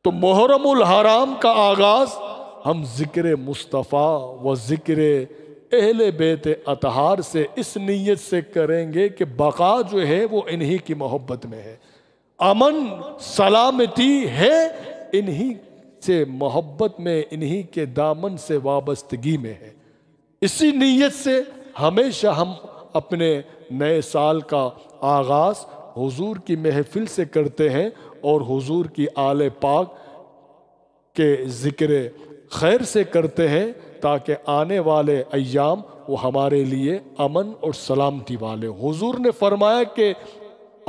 تو محرم الحرام کا آغاز ہم ذکر مصطفیٰ و ذکر اہل بیت اطہار سے اس نیت سے کریں گے کہ بقا جو ہے وہ انہی کی محبت میں ہے، امن سلامتی ہے انہی سے محبت میں، انہی کے دامن سے وابستگی میں ہے۔ اسی نیت سے ہمیشہ ہم اپنے نئے سال کا آغاز حضور کی محفل سے کرتے ہیں اور حضور کی آل پاک کے ذکر خیر سے کرتے ہیں، تاکہ آنے والے ایام وہ ہمارے لیے امن اور سلامتی والے۔ حضور نے فرمایا کہ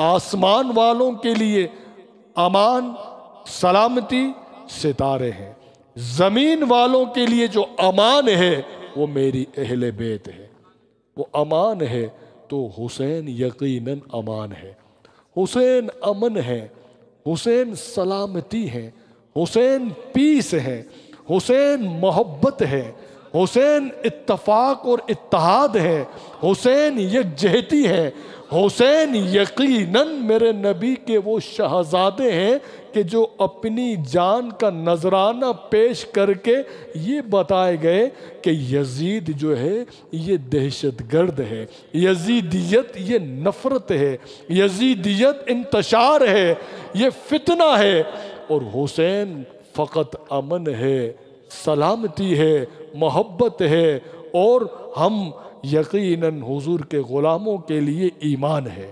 آسمان والوں کے لیے امان سلامتی ستارے ہیں، زمین والوں کے لیے جو امان ہے وہ میری اہل بیت ہے۔ وہ امان ہے تو حسین یقیناً امان ہے، حسین امن ہے، حسین سلامتی ہے، حسین پیس ہے، حسین محبت ہے، حسین اتفاق اور اتحاد ہے، حسین یکجہتی ہے، حسین یقیناً میرے نبی کے وہ شہزادے ہیں کہ جو اپنی جان کا نذرانہ پیش کر کے یہ بتائے گئے کہ یزید جو ہے یہ دہشت گرد ہے، یزیدیت یہ نفرت ہے، یزیدیت انتشار ہے، یہ فتنہ ہے، اور حسین فقط امن ہے، سلامتی ہے، محبت ہے، اور ہم یقیناً حضور کے غلاموں کے لیے ایمان ہے۔